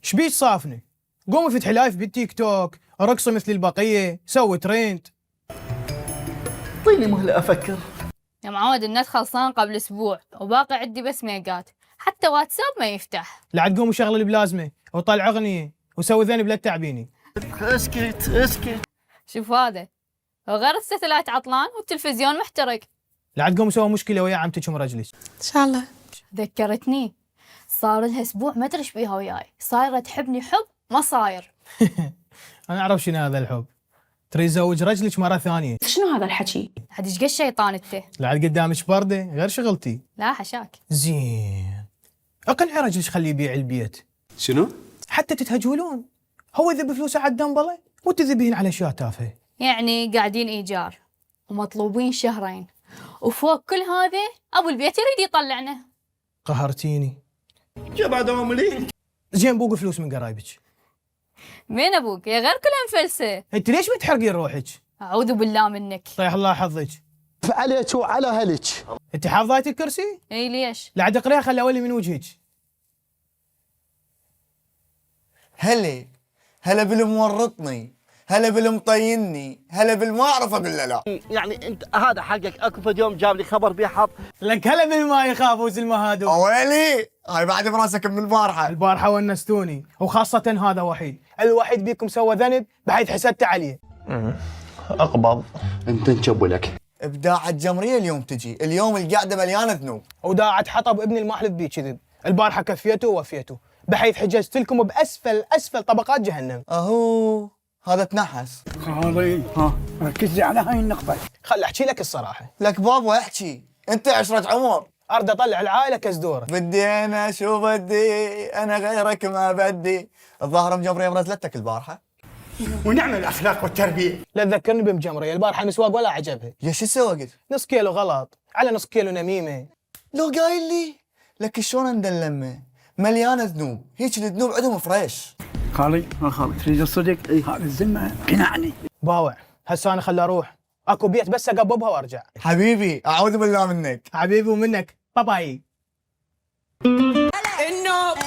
شبيش صافني؟ قومي فتحي لايف بالتيك توك، رقصي مثل البقيه، سوي ترند. اعطيني مهلة افكر. يا معود النت خلصان قبل اسبوع وباقي عندي بس ميجات، حتى واتساب ما يفتح. لا تقومي شغل البلازمه وطلع اغنيه وسوي ذنب لا تتعبيني. اسكت. شوف هذا، غير الستلايت عطلان والتلفزيون محترق. لا تقومي سوي مشكله ويا عمتك ام رجلك. ان شاء الله. ذكرتني، صار لها اسبوع ما ادري ايش بيها وياي، صايره تحبني حب ما صاير. انا اعرف شنو هذا الحب. تريد تزوج رجلك مره ثانيه. شنو هذا الحكي؟ عاد ايش قد شيطان انت؟ لا قدامك برده غير شغلتي. لا حشاك. زين اقنعي رجلك خليه يبيع البيت. شنو؟ حتى تتهجولون. هو يذب فلوسه على الدنبله وتذبين على اشياء تافهه. يعني قاعدين ايجار ومطلوبين شهرين، وفوق كل هذا ابو البيت يريد يطلعنا. قهرتيني. جمع دوام لي. زين بوقي فلوس من قرايبك. مين ابوك يا غير كلها مفلسه؟ انت ليش بتحرقين روحك؟ اعوذ بالله منك. طيح الله حظك. عليك وعلى هلك. انت حافظايت الكرسي؟ اي ليش؟ لا عاد اقريها خلي اولي من وجهك. هلا بالمورطني، هلا بالمطيني، هلا بالما اعرف اقول له لا. يعني انت هذا حقك، اكو فد يوم جاب لي خبر بيحط. لك هلا بالما يخافوا المهادو. اويلي هاي بعد براسك من البارحه. البارحه ونستوني، وخاصه هذا وحيد، الوحيد بيكم سوى ذنب بحيث حسدت عليه. اقبض. انت نشبلك. ابداع الجمريه اليوم تجي، اليوم القعده مليانه ذنوب. وداعت حطب ابن المحلف بيه كذب، البارحه كفيته ووفيته، بحيث حجزت لكم باسفل طبقات جهنم. اهو هذا تنحس. خالي ركز لي على هاي النقطة. خل احكي لك الصراحه. لك بابا احكي، انت عشرة عمر. ارد اطلع العائله كزدوره. بدي انا شو بدي، انا غيرك ما بدي. الظاهر مجمريه مرزلتك البارحه. ونعم الأخلاق والتربية. لا تذكرني بمجمريه، البارحه مسواق ولا عجبها. يا شو سوقت؟ نص كيلو غلط على نص كيلو نميمه. لو قايل لي لك شلون ندلمه؟ مليانه ذنوب، هيك الذنوب عندهم فريش. خالي تريد الصدق؟ هذا الذمة قنعني. باوع هسه انا خلي اروح، اكو بيت بس اقببها وارجع. حبيبي اعوذ بالله منك. حبيبي ومنك، باي. النوب